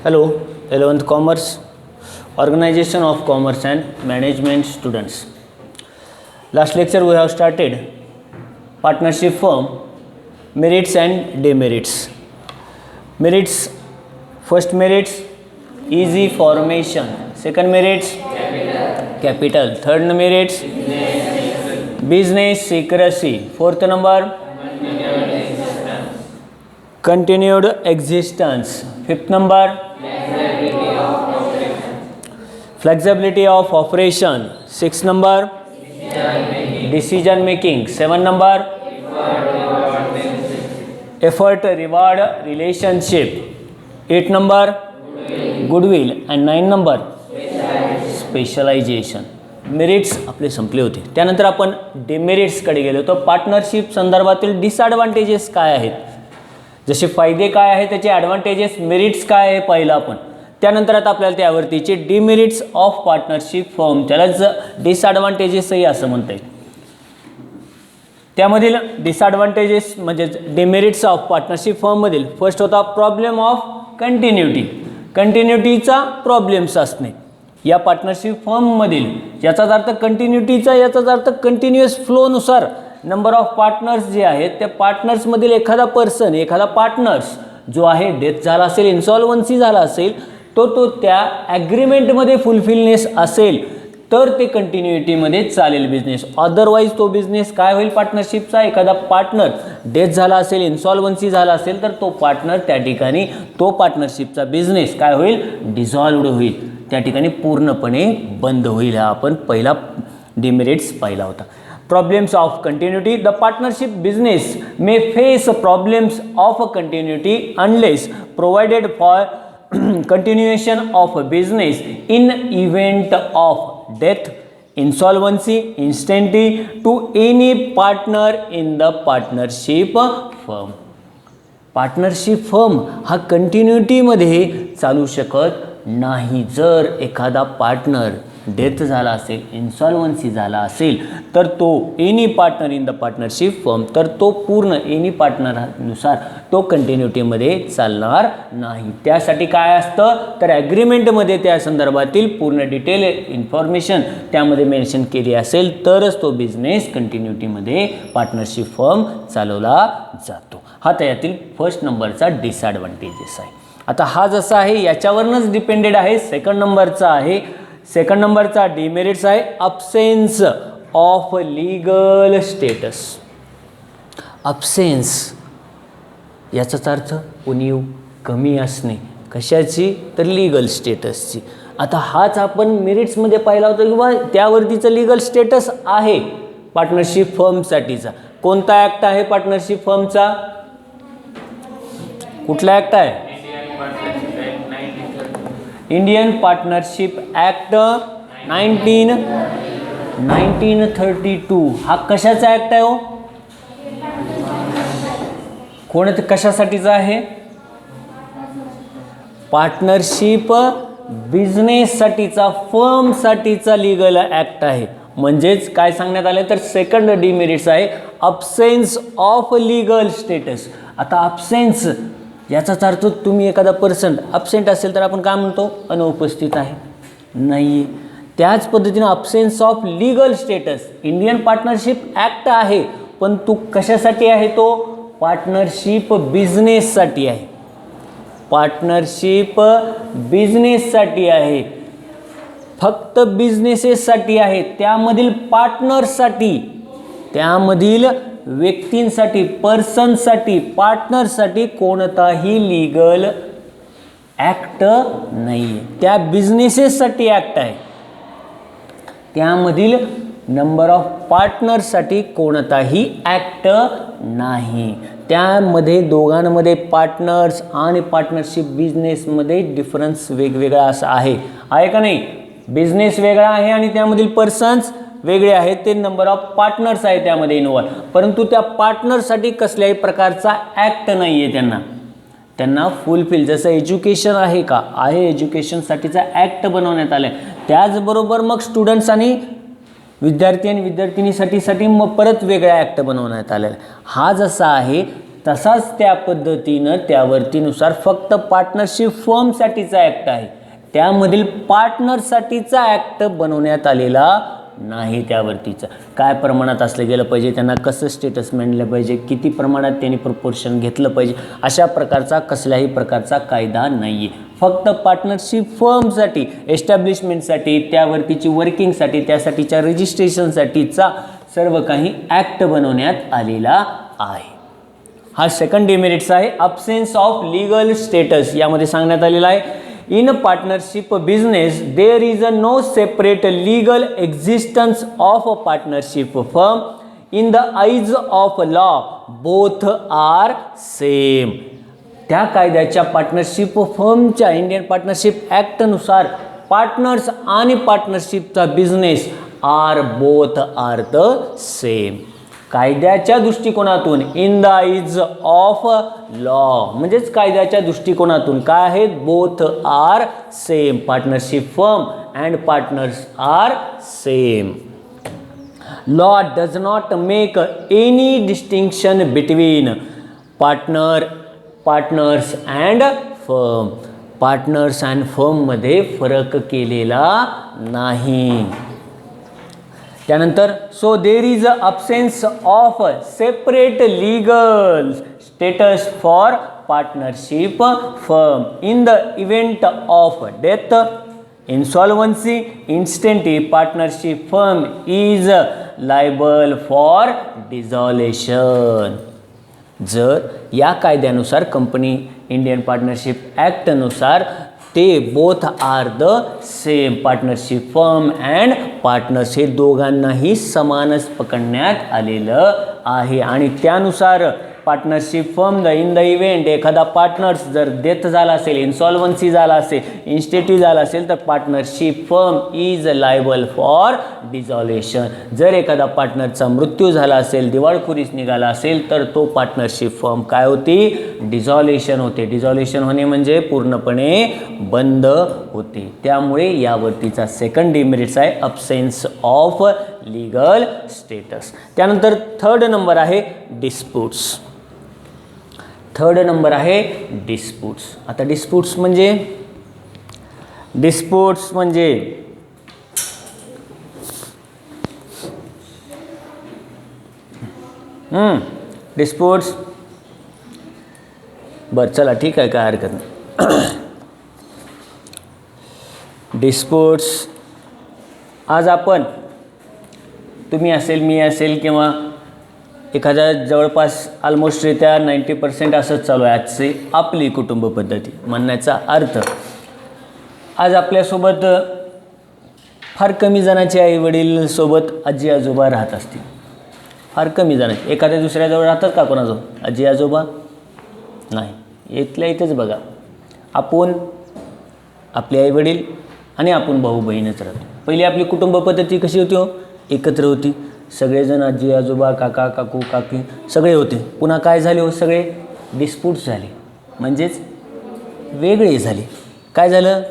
Hello, 11th Commerce, Organization of Commerce and Management students. Last lecture we have started partnership firm, merits and demerits. Merits, first merits, easy formation. Second merits, capital. Third merits, business secrecy. Fourth number, continued existence. Fifth number, flexibility of operation. Sixth number, decision making. Seven number, effort reward relationship. Eight number, goodwill. And nine number, specialization. Merits आपले संपले होते. त्यानंतर आपण डिमेरिट्सकडे गेलो. तर partnership संदर्भातील disadvantages काय आहेत, जसे फायदे काय आहेत, त्याचे ॲडव्हान्टेजेस, मेरिट्स काय आहे पाहिलं आपण. त्यानंतर आता आपल्याला त्यावरतीचे डिमेरिट्स ऑफ पार्टनरशिप फर्म, त्यालाच डिसएडव्हान्टेजेसही असं म्हणता येईल. त्यामधील डिसएडव्हान्टेजेस म्हणजे डिमेरिट्स ऑफ पार्टनरशिप फर्ममधील फर्स्ट होता प्रॉब्लेम ऑफ कंटिन्युटी. कंटिन्युटीचा प्रॉब्लेम्स असणे या पार्टनरशिप फर्ममधील. याचाच अर्थ कंटिन्युटीचा, याचाच अर्थ कंटिन्युअस फ्लोनुसार नंबर ऑफ पार्टनर्स जे आहेत त्या पार्टनर्समधील एखादा पर्सन, एखादा पार्टनर्स जो आहे डेथ झाला असेल, इन्सॉल्वन्सी झाला असेल, तो त्या ॲग्रीमेंटमध्ये फुलफिलनेस असेल तर ते कंटिन्युइटीमध्ये चालेल बिझनेस. अदरवाईज तो बिझनेस काय होईल पार्टनरशिपचा, एखादा पार्टनर डेथ झाला असेल, इन्सॉल्वन्सी झाला असेल तर तो पार्टनर त्या ठिकाणी, तो पार्टनरशिपचा बिझनेस काय होईल, डिझॉल्व्ड होईल, त्या ठिकाणी पूर्णपणे बंद होईल. हा आपण पहिला डिमेरिट्स पाहिला होता. Problems of continuity. The partnership business may face problems of continuity unless provided for continuation of a business in event of death, insolvency, instantly to any partner in the partnership firm. Partnership firm हा कंटिन्युटीमध्ये चालू शकत नाही. जर एखादा partner death झाला असेल, insolvency झाला असेल तर तो any partner in the partnership firm, तर तो पूर्ण एनी पार्टनरनुसार तो कंटिन्युटीमध्ये चालणार नाही. त्यासाठी काय असतं तर ॲग्रीमेंटमध्ये त्या संदर्भातील पूर्ण डिटेल इन्फॉर्मेशन त्यामध्ये मेन्शन केली असेल तरच तो बिझनेस कंटिन्युटीमध्ये पार्टनरशिप फर्म चालवला जातो. हा त्यातील फर्स्ट नंबरचा डिसएडव्हान्टेजेस आहे. आता हा जसा आहे याच्यावरच डिपेंडेड आहे. सेकंड नंबरचा आहे, सेकंड नंबरचा डिमेरिट्स आहे absence of legal status. Absence याचाच अर्थ उणीव, कमी असणे. कशाची तर लीगल स्टेटसची. आता हाच आपण मेरिट्समध्ये पाहिला होता किंवा त्यावरतीचं लीगल स्टेटस आहे पार्टनरशिप फर्मसाठीचा. कोणता ॲक्ट आहे पार्टनरशिप फर्मचा, कुठला ॲक्ट आहे, इंडियन पार्टनरशिप ॲक्ट 1932. हा कशाचा ॲक्ट आहे हो, कशासाठीचा आहे, पार्टनरशिप बिझनेससाठीचा, फर्मसाठीचा लीगल ॲक्ट आहे. म्हणजेच काय सांगण्यात आलं तर सेकंड डिमेरिट्स आहे अब्सेन्स ऑफ लीगल स्टेटस. आता अब्सेन्स याचाच अर्थ तुम्ही एखादा पर्सन अब्सेंट असेल तर आपण काय म्हणतो, अनुपस्थित आहे, नाही. त्याच पद्धतीने absence of legal status, Indian partnership act आहे पण तो कशासाठी आहे, तो पार्टनरशिप बिझनेससाठी आहे. पार्टनरशिप बिझनेससाठी आहे, फक्त बिझनेसेससाठी आहे. त्यामधील पार्टनर्ससाठी, त्यामधील व्यक्तींसाठी, पर्सनसाठी, पार्टनरसाठी कोणताही लीगल ॲक्ट नाही आहे. त्या बिझनेसेससाठी ॲक्ट आहे. त्यामधील नंबर ऑफ पार्टनर्ससाठी कोणताही ॲक्ट नाही. त्यामध्ये दोघांमध्ये पार्टनर्स आणि पार्टनरशिप बिझनेसमध्ये डिफरन्स वेगवेगळा असा आहे का नाही. बिझनेस वेगळा आहे आणि त्यामधील पर्सन्स वेगळे आहेत, ते नंबर ऑफ पार्टनर्स आहे त्यामध्ये इन्व्हॉल्व, परंतु त्या पार्टनरसाठी कसल्याही प्रकारचा ॲक्ट नाही आहे. त्यांना फुलफिल, जसं एज्युकेशन आहे का आहे, एज्युकेशनसाठीचा ॲक्ट बनवण्यात आला आहे. त्याचबरोबर मग स्टुडंट्स आणि विद्यार्थी आणि विद्यार्थिनीसाठी मग परत वेगळा ॲक्ट बनवण्यात आलेला आहे. हा जसा आहे तसाच त्या पद्धतीनं त्यावरतीनुसार फक्त पार्टनरशिप फर्मसाठीचा ॲक्ट आहे, त्यामधील पार्टनरसाठीचा ॲक्ट बनवण्यात आलेला नाही. त्यावरतीचं काय प्रमाणात असलं गेलं पाहिजे, त्यांना कसं स्टेटस मिळलं पाहिजे, किती प्रमाणात त्यांनी प्रपोर्शन घेतलं पाहिजे, अशा प्रकारचा कसल्याही प्रकारचा कायदा नाही आहे. फक्त पार्टनरशिप फर्मसाठी, एस्टॅब्लिशमेंटसाठी, त्यावरतीची वर्किंगसाठी, त्यासाठीच्या रजिस्ट्रेशनसाठीचा सर्व काही ॲक्ट बनवण्यात आलेला आहे. हा सेकंड डिमेरिट्स आहे. अब्सेन्स ऑफ लीगल स्टेटस यामध्ये सांगण्यात आलेला आहे, in a partnership business there is no separate legal existence of a partnership firm. In the eyes of law both are same. त्या कायद्याच्या पार्टनरशिप फर्मच्या इंडियन पार्टनरशिप ॲक्टनुसार partners आणि पार्टनरशिपचा business are both are the same. कायद्याच्या दृष्टिकोनातून in the eyes of law म्हणजेच कायद्याच्या दृष्टिकोनातून काय आहेत, both are same. Partnership firm and partners are same. Law does not make any distinction between partners and firm. Partners and फर्ममध्ये फरक केलेला नाही. त्यानंतर so there is a absence of separate legal status for partnership firm in the event of death, insolvency, insanity partnership firm is liable for dissolution. जर या कायद्यानुसार company Indian partnership ॲक्टनुसार ते both are the same, partnership firm and partners हे दोघांनाही समानच पकडण्यात आलेलं आहे. आणि त्यानुसार partnership firm the in the event एखादा पार्टनर्स जर डेथ झाला असेल, इन्सॉल्वन्सी झाला असेल, इन्स्टेटी झाला असेल तर partnership firm is liable for dissolution. जर एखादा पार्टनरचा मृत्यू झाला असेल, दिवाळखोरीस निघाला असेल तर तो पार्टनरशिप फर्म काय होती, डिझॉल्युशन होते. डिझॉल्युशन होणे म्हणजे पूर्णपणे बंद होते. त्यामुळे यावरतीचा सेकंड डिमेरिट्स आहे अब्सेन्स ऑफ लीगल स्टेटस. त्यानंतर थर्ड नंबर आहे डिस्प्यूट्स. थर्ड नंबर आहे डिस्प्यूट्स. आता डिस्प्यूट्स म्हणजे डिस्प्यूट्स बरं चला ठीक आहे, काय हरकत नाही. डिस्प्यूट्स आज आपण तुम्ही असेल, मी असेल किंवा एखाद्या जवळपास ऑलमोस्टरित्या 90% असंच चालू आहे आजची आपली कुटुंब पद्धती. म्हणण्याचा अर्थ आज आपल्यासोबत फार कमी जणांचे आईवडील सोबत आजी आजोबा राहत असतील. फार कमी जणांचे. एखाद्या दुसऱ्याजवळ राहतात का कोणाजवळ आजी आजोबा? नाही. इथल्या इथेच बघा, आपण आपले आईवडील आणि आपण भाऊ बहीणच राहतो. पहिली आपली कुटुंब पद्धती कशी होती हो? एकत्र होती. सगळेजण आजी आजोबा काका काकू काकी सगळे होते. पुन्हा काय झाले हो, सगळे डिस्प्यूट्स झाले म्हणजेच वेगळे झाले. काय झालं,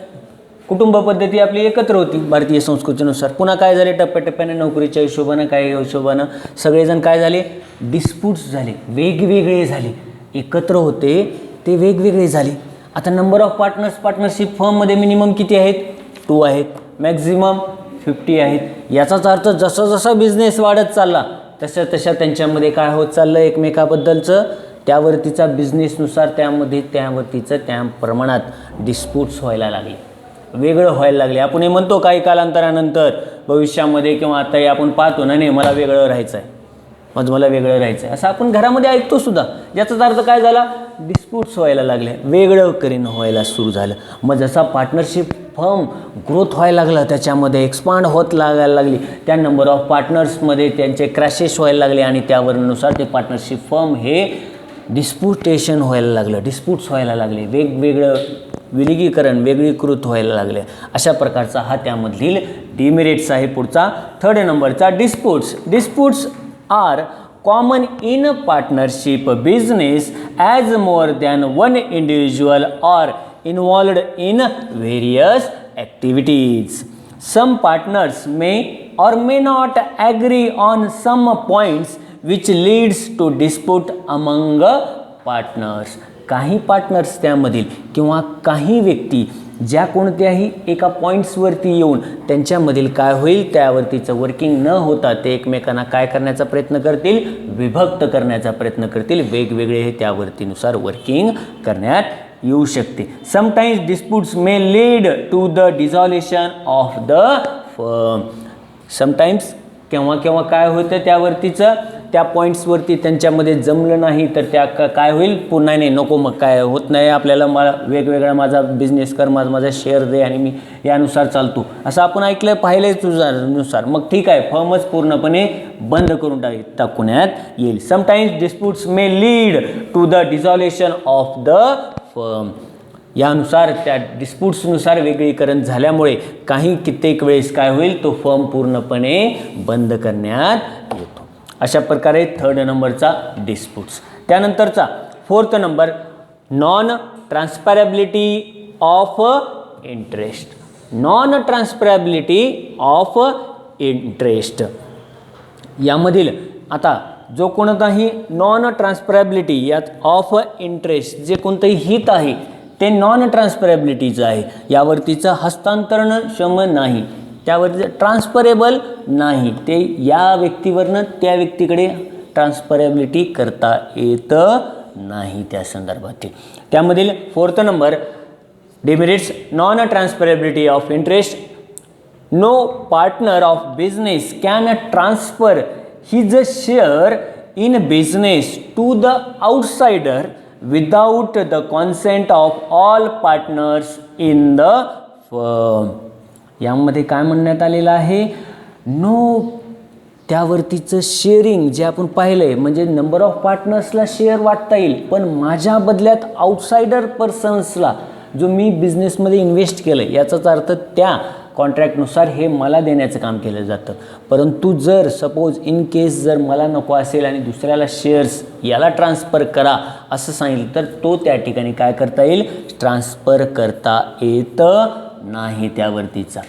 कुटुंब पद्धती आपली एकत्र होती भारतीय संस्कृतीनुसार. पुन्हा काय झाले, टप्प्याटप्प्याने नोकरीच्या हिशोबानं काय हिशोबानं सगळेजण काय झाले, डिस्प्यूट्स झाले, वेगवेगळे झाले. एकत्र होते ते वेगवेगळे झाले. आता नंबर ऑफ पार्टनरशिप फर्ममध्ये मिनिमम किती आहेत, 2 आहेत, मॅक्झिमम 50 आहेत. याचाच अर्थ जसा जसा बिझनेस वाढत चालला तशा त्यांच्यामध्ये काय होत चाललं, एकमेकाबद्दलचं त्यावरतीचा बिझनेसनुसार त्यावरतीचं त्या प्रमाणात डिस्प्यूट्स व्हायला लागले, वेगळं व्हायला लागले. आपण हे म्हणतो काही कालांतरानंतर भविष्यामध्ये किंवा आताही आपण पाहतो ना, नाही मला वेगळं राहायचं आहे, मला वेगळं राहायचं आहे असं आपण घरामध्ये ऐकतो सुद्धा. याचाच अर्थ काय झाला, डिस्प्यूट्स व्हायला लागले, वेगळं करीन व्हायला सुरू झालं. मग जसा पार्टनरशिप फर्म ग्रोथ व्हायला लागला, त्याच्यामध्ये एक्सपांड होत लागायला लागली, त्या नंबर ऑफ पार्टनर्समध्ये त्यांचे क्रॅशेस व्हायला लागले आणि त्यावरनुसार ते पार्टनरशिप फर्म हे डिस्प्यूटेशन व्हायला लागलं, डिस्प्यूट्स व्हायला लागले, वेगवेगळं विलगीकरण वेगळीकृत व्हायला लागले. अशा प्रकारचा हा त्यामधील डिमेरिट्स आहे. पुढचा थर्ड नंबरचा disputes are common in partnership business as more than one individual or involved in various activities. Some partners may or may not agree on some points which leads to dispute among partners, काही partners त्यामधील किंवा काही व्यक्ती ज्या कोणत्याही एका पॉईंट्सवरती येऊन त्यांच्यामधील काय होईल त्यावरतीचं वर्किंग न होता ते एकमेकांना काय करण्याचा प्रयत्न करतील, विभक्त करण्याचा प्रयत्न करतील, वेगवेगळे हे त्यावरतीनुसार वर्किंग करण्यात येऊ शकते. Sometimes disputes may lead to the dissolution of the firm. Sometimes केव्हा केव्हा काय होतं त्यावरतीचं त्या पॉईंट्सवरती त्यांच्यामध्ये जमलं नाही तर त्या काय होईल, पुन्हा नाही नको मग काय होत नाही आपल्याला, मला वेगवेगळा माझा बिझनेस कर, माझा शेअर दे आणि मी यानुसार चालतो, असं आपण ऐकलं पाहिलं तुझ्यानुसार, मग ठीक आहे फर्मच पूर्णपणे बंद करून टाकण्यात येईल. Sometimes disputes may lead to the dissolution of the firm. यानुसार त्या डिस्प्यूट्सनुसार वेगळीकरण झाल्यामुळे काही कित्येक वेळेस काय होईल, तो फर्म पूर्णपणे बंद करण्यात येतो. अशा प्रकारे थर्ड नंबरचा डिस्प्यूट्स. त्यानंतरचा fourth number non transferability of interest. Non transferability of interest यामधील आता जो कोणताही नॉन ट्रान्सफरॅबिलिटी यात ऑफ इंटरेस्ट जे कोणतंही हित आहे ते नॉन ट्रान्सफरॅबिलिटीचं आहे. यावरतीचं हस्तांतरणक्षम नाही, त्यावरती ट्रान्सफरेबल नाही, ते या व्यक्तीवरनं त्या व्यक्तीकडे ट्रान्सफरेबिलिटी करता येतं नाही त्या संदर्भातील. त्यामधील fourth number demerits non transferability of interest. No partner of business can transfer his share in business to the outsider without the consent of all partners in the firm. यामध्ये काय म्हणण्यात आलेलं आहे, नो त्यावरतीचं शेअरिंग जे आपण पाहिलं आहे म्हणजे नंबर ऑफ पार्टनर्सला शेअर वाटता येईल, पण माझ्या बदल्यात आउटसाइडर पर्सन्सला जो मी बिझनेसमध्ये इन्व्हेस्ट केलं याचाच अर्थ त्या कॉन्ट्रॅक्टनुसार हे मला देण्याचं काम केलं जातं. परंतु जर सपोज इन केस जर मला नको असेल आणि दुसऱ्याला शेअर्स याला ट्रान्सफर करा असं सांगितलं तर तो त्या ठिकाणी काय करता येईल, ट्रान्सफर करता येतं नाही त्यावरतीचा.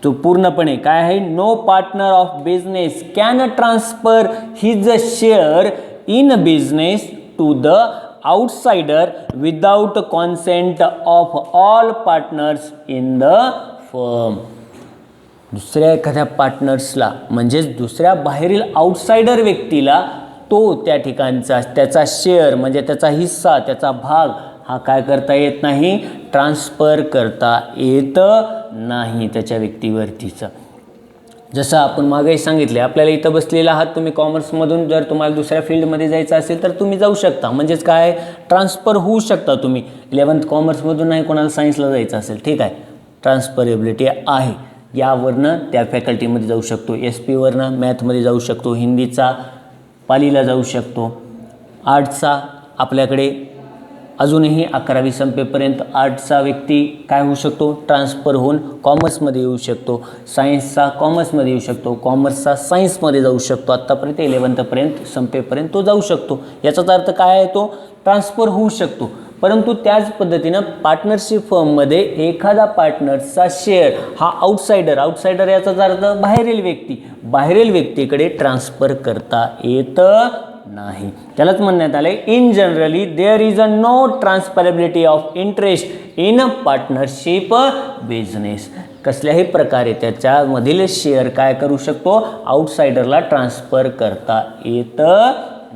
तो पूर्णपणे काय आहे, no partner of business can transfer his share in business to the outsider without consent of all partners in the firm. दुसऱ्या एखाद्या पार्टनर्सला म्हणजेच दुसऱ्या बाहेरील आउटसाइडर व्यक्तीला तो त्या ठिकाणचा त्याचा शेअर म्हणजे त्याचा हिस्सा त्याचा भाग हा काय करता येत नाही, ट्रान्सफर करता येत नाही त्याच्या व्यक्तीवरतीचं. जसं आपण मागेही सांगितले आपल्याला इथं बसलेला आहात तुम्ही कॉमर्समधून, जर तुम्हाला दुसऱ्या फील्डमध्ये जायचं असेल तर तुम्ही जाऊ शकता, म्हणजेच काय ट्रान्सफर होऊ शकता तुम्ही. 11th कॉमर्समधून नाही कोणाला सायन्सला जायचं असेल ठीक आहे, ट्रान्सफरेबिलिटी आहे, यावरनं त्या फॅकल्टीमध्ये जाऊ शकतो, SP वरनं मॅथमध्ये जाऊ शकतो, हिंदीचा पालीला जाऊ शकतो, आर्ट्सचा आपल्याकडे अजूनही 11वी संपेपर्यंत आर्ट्सचा व्यक्ती काय होऊ शकतो, ट्रान्सफर होऊन कॉमर्समध्ये येऊ शकतो, सायन्सचा कॉमर्समध्ये येऊ शकतो, कॉमर्सचा सायन्समध्ये जाऊ शकतो, आत्तापर्यंत 11th पर्यंत संपेपर्यंत तो जाऊ शकतो. याचाच अर्थ काय आहे, तो ट्रान्सफर होऊ शकतो. परंतु त्याच पद्धतीनं पार्टनरशिप फर्ममध्ये एखादा पार्टनरचा शेअर हा आउटसाइडर याचाच अर्थ बाहेरील व्यक्तीकडे ट्रान्सफर करता येतं नाही. त्यालाच म्हणण्यात आले in generally there is a no transferability of interest in partnership business. कसल्याही प्रकारे त्याच्यामधील शेअर काय करू शकतो, आउटसाइडरला ट्रान्सफर करता येतं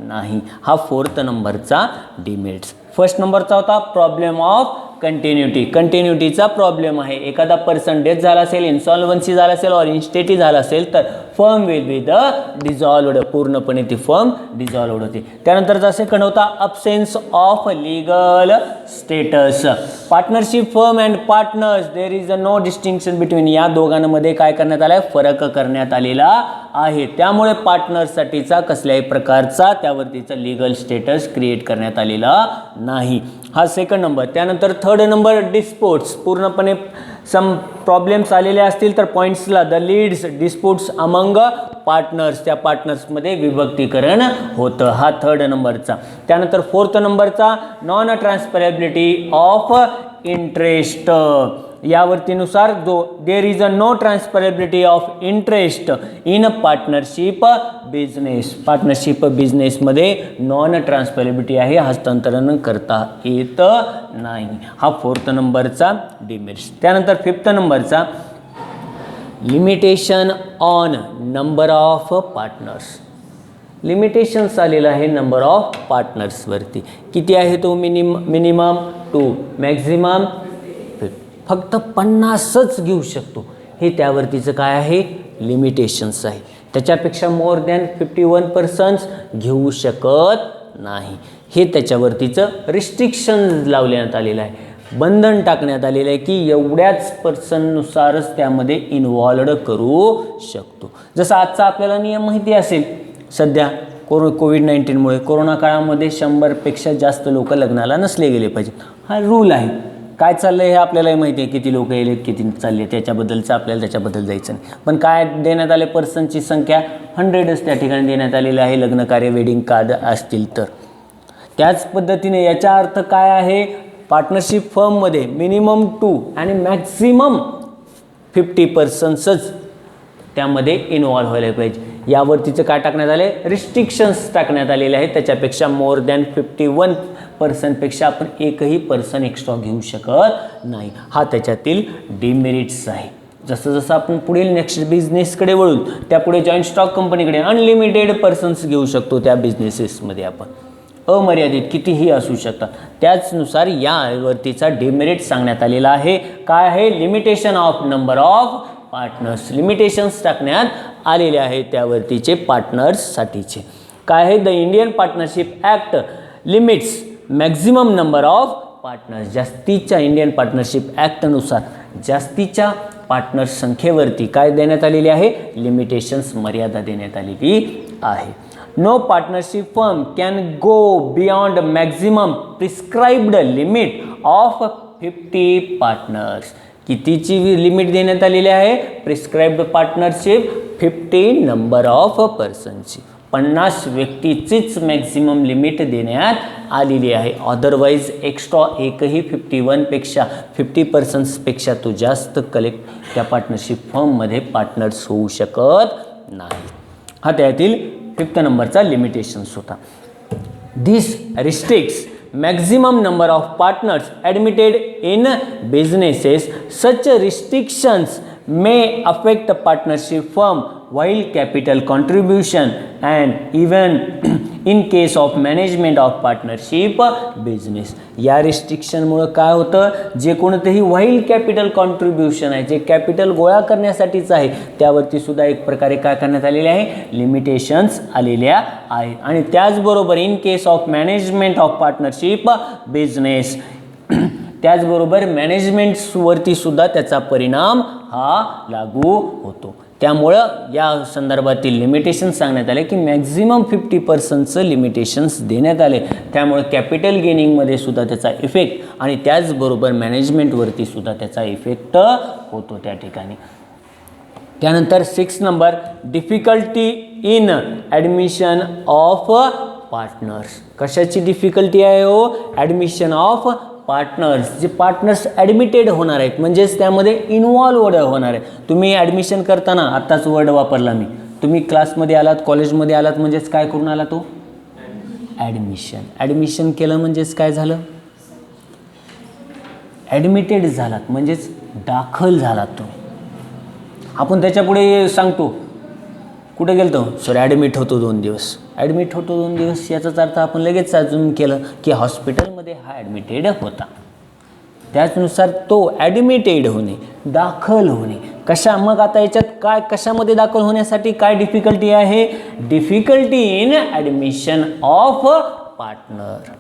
नाही. हा फोर्थ नंबरचा डिमेरिट्स. फर्स्ट नंबरचा होता प्रॉब्लेम ऑफ कंटिन्युटीचा प्रॉब्लेम आहे. एखादा पर्सन डेथ झाला असेल, इन्सॉल्वन्सी झाला असेल और इन्स्टेटी झाला असेल तर firm will be the dissolved, पूर्णपणे ती फर्म डिझॉल्वड होते. त्यानंतरचा सेकंड होता absence of legal status. Partnership firm and partners there is a no distinction between, या दोघांमध्ये काय करण्यात आलं आहे, फरक करण्यात आलेला आहे. त्यामुळे पार्टनरसाठीचा कसल्याही प्रकारचा त्यावरतीचा लिगल स्टेटस क्रिएट करण्यात आलेला नाही. हा सेकंड नंबर. त्यानंतर थर्ड नंबर डिस्प्यूट्स, पूर्णपणे सम प्रॉब्लेम्स आलेले असतील तर पॉईंट्सला the leads disputes among partners, त्या पार्टनर्समध्ये विभक्तीकरण होतं. हा थर्ड नंबरचा. त्यानंतर फोर्थ नंबरचा नॉन ट्रान्सफरेबिलिटी ऑफ इंटरेस्ट. यावरतीनुसार जो there is a no transferability of interest in partnership business, partnership बिझनेसमध्ये नॉन ट्रान्सफरेबिलिटी आहे, हस्तांतरण करता येत नाही. हा 4th नंबरचा डिमेरिट्स. त्यानंतर 5th नंबरचा limitation on number of partners. Limitations आलेलं आहे नंबर ऑफ पार्टनर्सवरती. किती आहे तो मिनिमम 2, मॅक्झिमम फक्त 50च घेऊ शकतो. हे त्यावरतीचं काय आहे लिमिटेशन्स आहे. त्याच्यापेक्षा मोर दॅन 51 पर्सन्स घेऊ शकत नाही. हे त्याच्यावरतीचं रिस्ट्रिक्शन लावण्यात आलेलं आहे, बंधन टाकण्यात आलेलं आहे की एवढ्याच पर्सननुसारच त्यामध्ये इन्व्हॉल्ड करू शकतो. जसं आजचा आपल्याला नियम माहिती असेल, सध्या कोविड-19मुळे कोरोना काळामध्ये 100पेक्षा जास्त लोक लग्नाला नसले गेले पाहिजे, हा रूल आहे. काय चाललं आहे हे आपल्यालाही माहिती आहे, किती लोक येले किती चालले, त्याच्याबद्दलचं आपल्याला त्याच्याबद्दल जायचं नाही. पण काय देण्यात आले पर्सनची संख्या 100च त्या ठिकाणी देण्यात आलेली आहे, लग्न कार्य वेडिंग कार्ड असतील तर. त्याच पद्धतीने याचा अर्थ काय आहे, पार्टनरशिप फर्ममध्ये मिनिमम 2 आणि मॅक्झिमम 50 पर्सन्सच त्यामध्ये इन्व्हॉल्व व्हायला पाहिजे. यावरतीचं काय टाकण्यात आले रिस्ट्रिक्शन्स टाकण्यात आलेले आहेत. त्याच्यापेक्षा मोर दॅन 51 पर्सनपेक्षा आपण एकही पर्सन एक्स्ट्रा घेऊ शकत नाही. हा त्याच्यातील डिमेरिट्स आहे. जसं जसं आपण पुढील नेक्स्ट बिझनेसकडे वळू, त्यापुढे जॉईंट स्टॉक कंपनीकडे अनलिमिटेड पर्सन्स घेऊ शकतो. त्या बिझनेसेसमध्ये आपण अमर्यादित कितीही असू शकतात. त्याचनुसार यावरतीचा डिमेरिट सांगण्यात आलेला आहे. काय आहे limitation of number of partners. Limitations टाकण्यात आलेले आहेत त्यावरतीचे पार्टनर्ससाठीचे. काय आहे the Indian partnership act limits maximum number of partners. जास्तीच्या इंडियन पार्टनरशिप ॲक्टनुसार जास्तीच्या पार्टनर्स संख्येवरती काय देण्यात आलेली आहे लिमिटेशन्स, मर्यादा देण्यात आलेली आहे. No partnership firm can go beyond maximum prescribed limit of 50 partners. कितीची लिमिट देण्यात आलेली आहे प्रिस्क्राइब्ड पार्टनरशिप 50 नंबर ऑफ पर्सनची. 50 व्यक्तीचीच मॅक्झिमम लिमिट देण्यात आलेली आहे. अदरवाईज एक्स्ट्रा एकही 51पेक्षा 50 पर्सन्सपेक्षा तो जास्त कलेक्ट त्या पार्टनरशिप फर्ममध्ये पार्टनर्स होऊ शकत नाही. हा त्यातील 5th नंबरचा लिमिटेशन्स होता. दिस restricts maximum number of partners admitted in businesses. Such restrictions may affect a partnership firm while capital contribution and even in case of management of partnership business. या रिस्ट्रिक्शनमुळं काय होतं, जे कोणतेही व्हाईल कॅपिटल कॉन्ट्रीब्युशन आहे, जे capital गोळा करण्यासाठीच आहे, त्यावरती सुद्धा एक प्रकारे काय करण्यात आलेले आहे लिमिटेशन्स आलेल्या आहेत. आणि त्याचबरोबर in case of management of partnership business, त्याचबरोबर मॅनेजमेंट्सवरती सुद्धा त्याचा परिणाम हा लागू होतो. त्यामुळं या संदर्भातील लिमिटेशन्स सांगण्यात आले की मॅक्झिमम 50% लिमिटेशन्स देण्यात आले. त्यामुळे कॅपिटल गेनिंगमध्ये सुद्धा त्याचा इफेक्ट आणि त्याचबरोबर मॅनेजमेंटवरती सुद्धा त्याचा इफेक्ट होतो त्या ठिकाणी. त्यानंतर 6 number difficulty in admission of partners. कशाची डिफिकल्टी आहे हो ॲडमिशन ऑफ पार्टनर्स. जे पार्टनर्स ॲडमिटेड होणार आहेत म्हणजेच त्यामध्ये इन्व्हॉल्वड होणार आहे. तुम्ही ॲडमिशन करताना आत्ताच वर्ड वापरला मी, तुम्ही क्लासमध्ये आलात कॉलेजमध्ये आलात म्हणजेच काय करून आला तो ॲडमिशन. ॲडमिशन केलं म्हणजेच काय झालं ॲडमिटेड झालात म्हणजेच दाखल झालात तुम्ही. आपण त्याच्यापुढे सांगतो कुठे गेलतो सर ॲडमिट होतो 2 दिवस, ॲडमिट होतो 2 दिवस याचाच अर्थ आपण लगेच अजून केलं की हॉस्पिटलमध्ये हा ॲडमिटेड होता. त्याचनुसार तो ॲडमिटेड होणे दाखल होणे कशा. मग आता याच्यात काय कशामध्ये दाखल होण्यासाठी काय डिफिकल्टी आहे difficulty in admission of partner.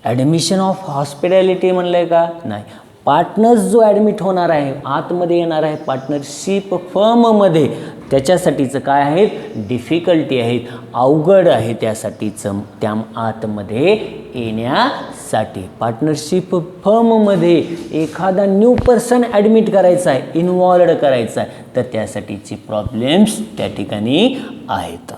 Admission of hospitality म्हणलं आहे का नाही, पार्टनर्स जो ॲडमिट होणार आहे आतमध्ये येणार आहे पार्टनरशिप फर्ममध्ये त्याच्यासाठीचं काय आहेत डिफिकल्टी आहेत, अवघड आहे त्यासाठीचं त्या आतमध्ये येण्यासाठी. पार्टनरशिप फर्ममध्ये एखादा न्यू पर्सन ॲडमिट करायचा आहे इन्व्हॉल्ड करायचा आहे तर त्यासाठीची प्रॉब्लेम्स त्या ठिकाणी आहेत.